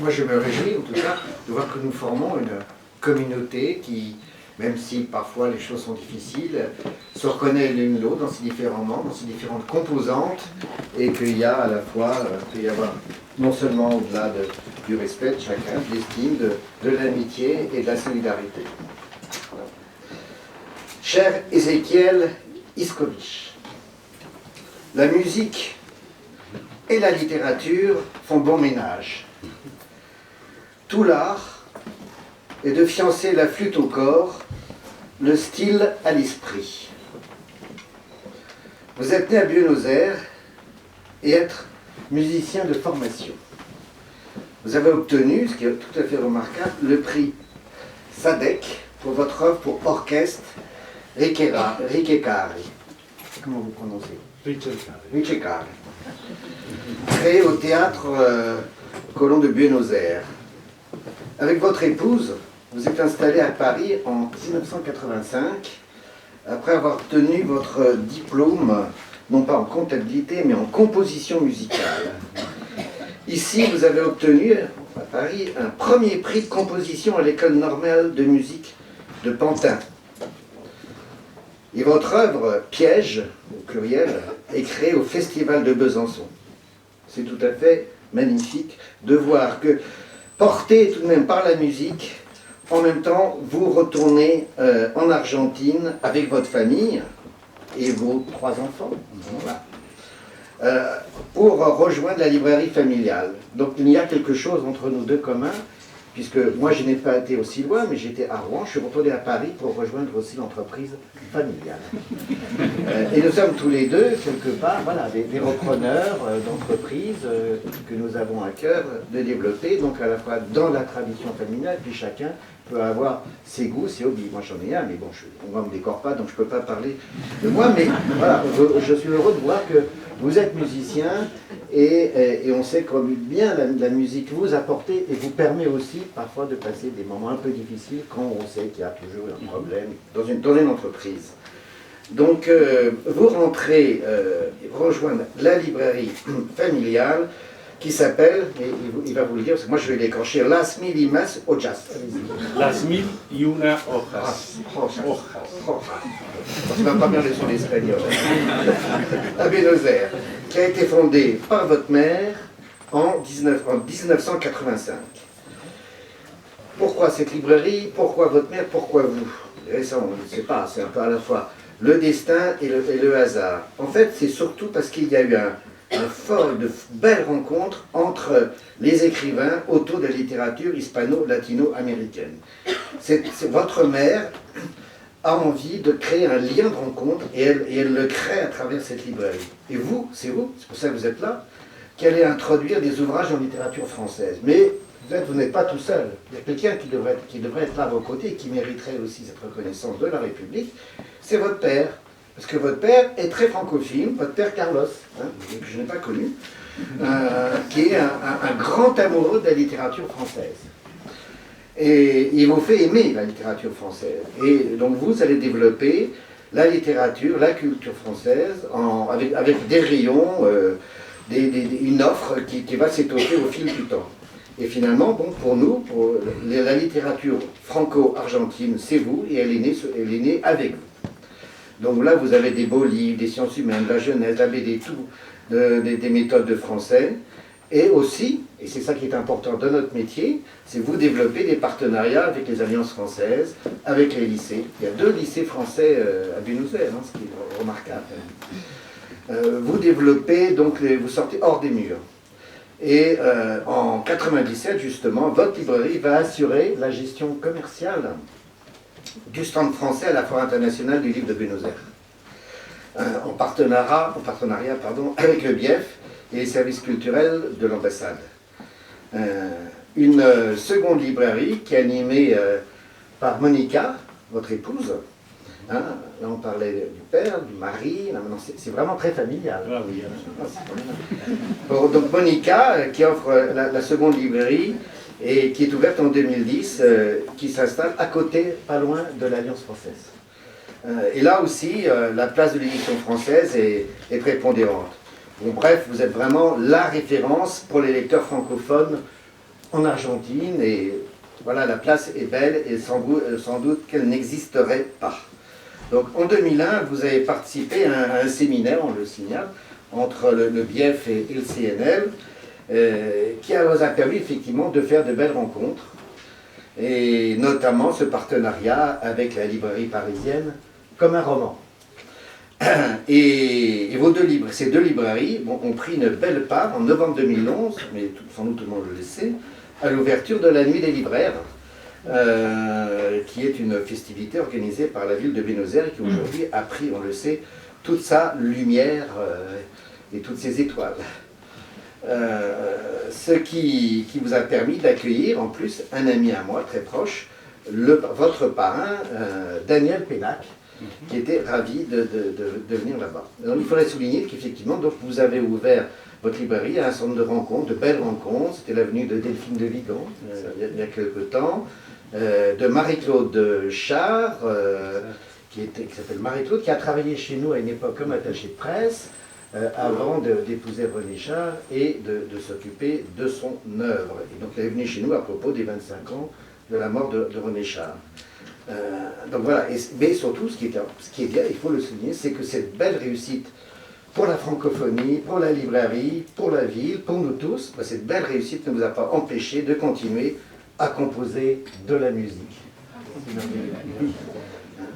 moi je me réjouis en tout cas de voir que nous formons une communauté qui, même si parfois les choses sont difficiles, se reconnaît l'une l'autre dans ses différents membres, dans ses différentes composantes, et qu'il y a à la fois, peut y avoir non seulement au-delà du respect de chacun, de l'estime, de l'amitié et de la solidarité. Voilà. Cher Ézéchiel Iskovich, la musique et la littérature font bon ménage. Tout l'art est de fiancer la flûte au corps, le style à l'esprit. Vous êtes né à Buenos Aires et être musicien de formation. Vous avez obtenu, ce qui est tout à fait remarquable, le prix SADEC pour votre œuvre pour orchestre Ricercari. Comment vous prononcez? Ricercari. Créé au théâtre Colón de Buenos Aires. Avec votre épouse, vous êtes installé à Paris en 1985, après avoir obtenu votre diplôme, non pas en comptabilité, mais en composition musicale. Ici, vous avez obtenu, à Paris, un premier prix de composition à l'École normale de musique de Pantin. Et votre œuvre, Piège, au pluriel, est créée au Festival de Besançon. C'est tout à fait magnifique de voir que, porté tout de même par la musique, en même temps, vous retournez en Argentine avec votre famille et vos 3 enfants, voilà, pour rejoindre la librairie familiale. Donc il y a quelque chose entre nous deux commun, puisque moi je n'ai pas été aussi loin, mais j'étais à Rouen, je suis retourné à Paris pour rejoindre aussi l'entreprise familiale. Et nous sommes tous les deux, quelque part, voilà, des repreneurs d'entreprises que nous avons à cœur de développer, donc à la fois dans la tradition familiale, puis chacun peut avoir ses goûts, ses hobbies. Moi j'en ai un, mais bon, on ne me décore pas, donc je ne peux pas parler de moi, mais voilà, je suis heureux de voir que vous êtes musicien et on sait combien la musique vous apporte et vous permet aussi parfois de passer des moments un peu difficiles quand on sait qu'il y a toujours un problème dans une entreprise. Donc vous rentrez, rejoindre la librairie familiale qui s'appelle, et il va vous le dire, parce que moi je vais l'écorcher, Las Mil y Más Hojas. Las Mil y Una Hojas. Tu ne vas pas bien le son espagnol. À Buenos Aires, qui a été fondée par votre mère en 1985. Pourquoi cette librairie? Pourquoi votre mère? Pourquoi vous? Et ça, on ne sait pas, c'est un peu à la fois le destin et le hasard. En fait, c'est surtout parce qu'il y a eu de belles rencontres entre les écrivains autour de la littérature hispano-latino-américaine. Votre mère a envie de créer un lien de rencontre et elle le crée à travers cette librairie. Et vous, c'est pour ça que vous êtes là, qui allez introduire des ouvrages en littérature française. Mais vous n'êtes pas tout seul. Il y a quelqu'un qui devrait être là à vos côtés et qui mériterait aussi cette reconnaissance de la République, c'est votre père. Parce que votre père est très francophile, votre père Carlos, que je n'ai pas connu, qui est un grand amoureux de la littérature française. Et il vous fait aimer la littérature française. Et donc vous allez développer la littérature, la culture française, avec des rayons, une offre qui va s'étoffer au fil du temps. Et finalement, bon, pour nous, pour la littérature franco-argentine, c'est vous, et elle est née avec vous. Donc là, vous avez des beaux livres, des sciences humaines, la jeunesse, la BD, tout, des méthodes de français. Et aussi, et c'est ça qui est important dans notre métier, c'est vous développer des partenariats avec les alliances françaises, avec les lycées. Il y a 2 lycées français à Buenos Aires, ce qui est remarquable. Vous développez, donc vous sortez hors des murs. Et en 97, justement, votre librairie va assurer la gestion commerciale du stand français à la Foire internationale du livre de Buenos Aires, en partenariat avec le BIEF et les services culturels de l'ambassade. Une seconde librairie qui est animée par Monica, votre épouse. Là on parlait du père, du mari, là, maintenant c'est vraiment très familial. Ah oui, Bon, donc Monica qui offre la seconde librairie et qui est ouverte en 2010, qui s'installe à côté, pas loin de l'Alliance française. Et là aussi, la place de l'édition française est prépondérante. Bon, bref, vous êtes vraiment la référence pour les lecteurs francophones en Argentine, et voilà, la place est belle, et sans doute qu'elle n'existerait pas. Donc en 2001, vous avez participé à un séminaire, on le signale, entre le BIEF et le CNL, qui vous a permis effectivement de faire de belles rencontres, et notamment ce partenariat avec la librairie parisienne, Comme un roman. Et ces deux librairies ont pris une belle part en novembre 2011, mais sans doute tout le monde le sait, à l'ouverture de la Nuit des libraires, qui est une festivité organisée par la ville de Buenos Aires, qui aujourd'hui a pris, on le sait, toute sa lumière et toutes ses étoiles. Ce qui vous a permis d'accueillir en plus un ami à moi très proche, votre parrain Daniel Pénac, qui était ravi de venir là-bas. Donc il faudrait souligner qu'effectivement vous avez ouvert votre librairie à un centre de rencontres, de belles rencontres. C'était l'avenue de Delphine de Vigan il y a quelque temps, de Marie-Claude Char, qui s'appelle Marie-Claude, qui a travaillé chez nous à une époque comme attachée de presse, avant d'épouser René Char et de s'occuper de son œuvre. Et donc elle est venue chez nous à propos des 25 ans de la mort de René Char. Donc voilà, mais surtout ce qui est bien, il faut le souligner, c'est que cette belle réussite pour la francophonie, pour la librairie, pour la ville, pour nous tous, cette belle réussite ne vous a pas empêché de continuer à composer de la musique.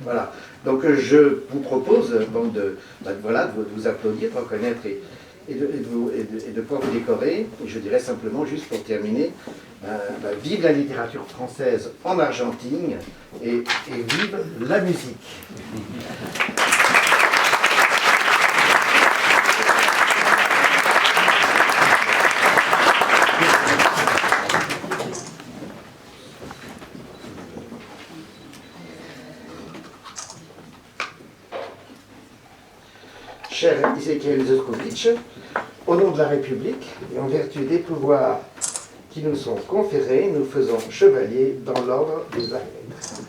Voilà. Donc je vous propose donc de vous applaudir, de reconnaître et de pouvoir vous décorer. Et je dirais simplement, juste pour terminer, vive la littérature française en Argentine et vive la musique. Cher Ezequiel Zoskovic, au nom de la République et en vertu des pouvoirs qui nous sont conférés, nous faisons chevalier dans l'ordre des arts et lettres.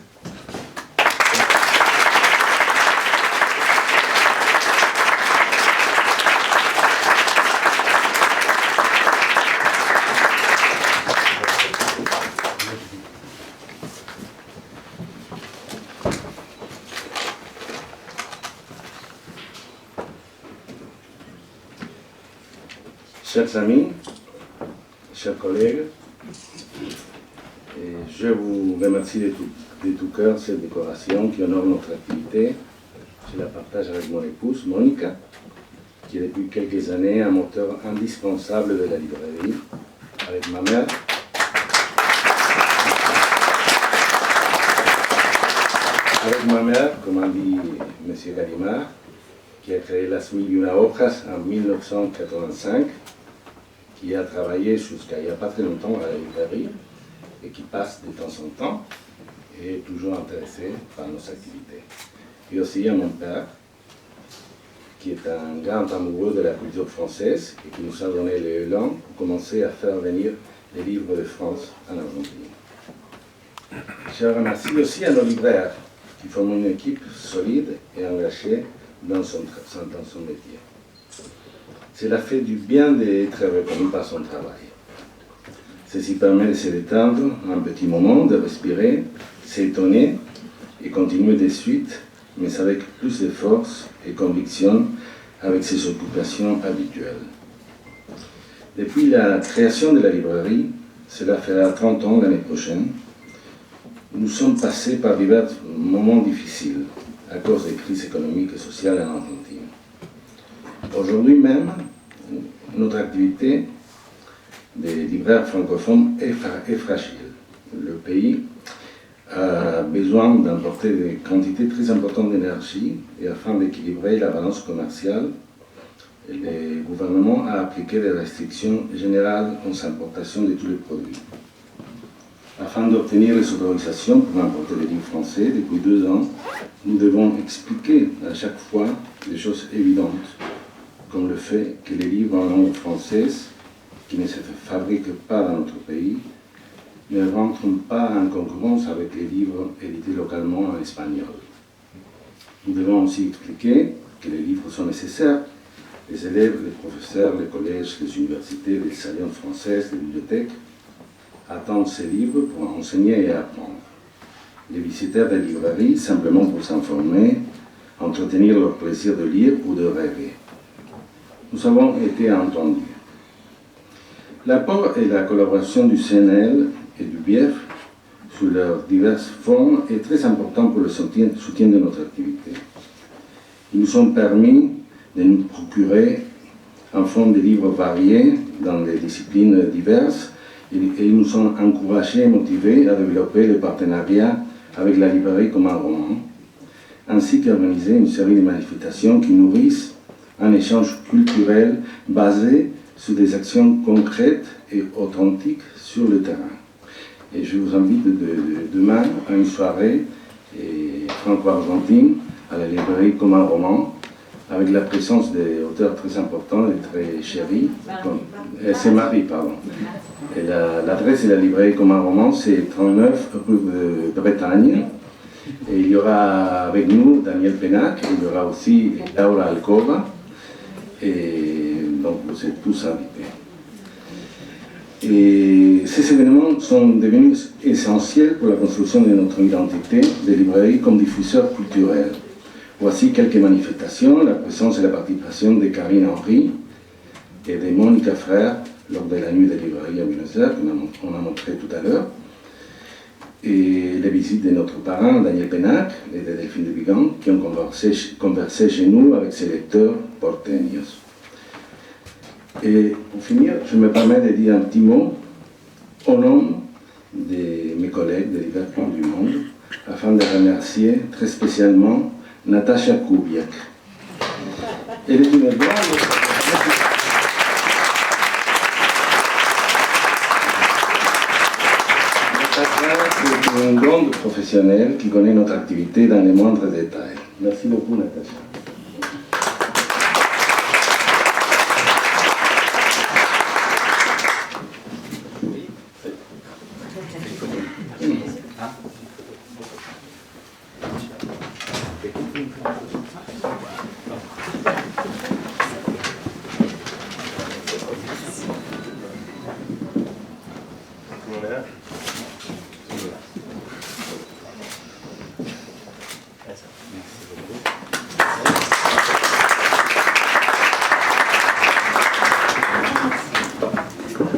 Chers amis, chers collègues, je vous remercie de tout cœur cette décoration qui honore notre activité. Je la partage avec mon épouse, Monica, qui est depuis quelques années un moteur indispensable de la librairie, avec ma mère. Avec ma mère, comme a dit M. Gallimard, qui a créé Las Mil y Una Hojas en 1985, qui a travaillé jusqu'à il n'y a pas très longtemps à la librairie et qui passe de temps en temps et est toujours intéressé par nos activités. Et aussi à mon père, qui est un grand amoureux de la culture française et qui nous a donné l'élan pour commencer à faire venir les livres de France en Argentine. Je remercie aussi à nos libraires qui forment une équipe solide et engagée dans son métier. Cela fait du bien d'être reconnu par son travail. Ceci permet de se détendre un petit moment, de respirer, s'étonner et continuer de suite, mais avec plus de force et conviction avec ses occupations habituelles. Depuis la création de la librairie, cela fera 30 ans l'année prochaine, nous sommes passés par divers moments difficiles à cause des crises économiques et sociales en Argentine. Aujourd'hui même, notre activité des libraires francophones est fragile. Le pays a besoin d'importer des quantités très importantes d'énergie et afin d'équilibrer la balance commerciale, le gouvernement a appliqué des restrictions générales aux importations de tous les produits. Afin d'obtenir les autorisations pour importer des livres français, depuis 2 ans, nous devons expliquer à chaque fois des choses évidentes, comme le fait que les livres en langue française, qui ne se fabriquent pas dans notre pays, ne rentrent pas en concurrence avec les livres édités localement en espagnol. Nous devons aussi expliquer que les livres sont nécessaires. Les élèves, les professeurs, les collèges, les universités, les alliances françaises, les bibliothèques attendent ces livres pour enseigner et apprendre. Les visiteurs des librairies, simplement pour s'informer, entretenir leur plaisir de lire ou de rêver. Nous avons été entendus. L'apport et la collaboration du CNL et du BIEF sous leurs diverses formes est très important pour le soutien de notre activité. Ils nous ont permis de nous procurer un fonds de livres variés dans des disciplines diverses et ils nous ont encouragés et motivés à développer le partenariat avec la librairie comme un roman, ainsi qu'organiser une série de manifestations qui nourrissent un échange culturel basé sur des actions concrètes et authentiques sur le terrain. Et je vous invite demain à une soirée franco-argentine à la librairie comme un roman, avec la présence d'auteurs très importants et très chéris. C'est Marie, pardon. Et l'adresse de la librairie comme un roman, c'est 39 rue de Bretagne. Et il y aura avec nous Daniel Pénac, il y aura aussi Laura Alcoba. Et donc vous êtes tous invités. Et ces événements sont devenus essentiels pour la construction de notre identité de librairie comme diffuseur culturel. Voici quelques manifestations, la présence et la participation de Karine Henry et de Monica Frère lors de la nuit des librairies à Buenos Aires, qu'on a montré tout à l'heure, et les visites de notre parrain Daniel Pénac et de Delphine de Vigan qui ont conversé chez nous avec ses lecteurs porteños. Et pour finir, je me permets de dire un petit mot au nom de mes collègues de divers points du monde, afin de remercier très spécialement Natasha Kubiak. Elle est une grande... Natasha est une grande professionnelle qui connaît notre activité dans les moindres détails. Merci beaucoup, Natasha.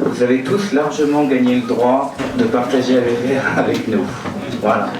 Vous avez tous largement gagné le droit de partager un verre avec nous. Voilà.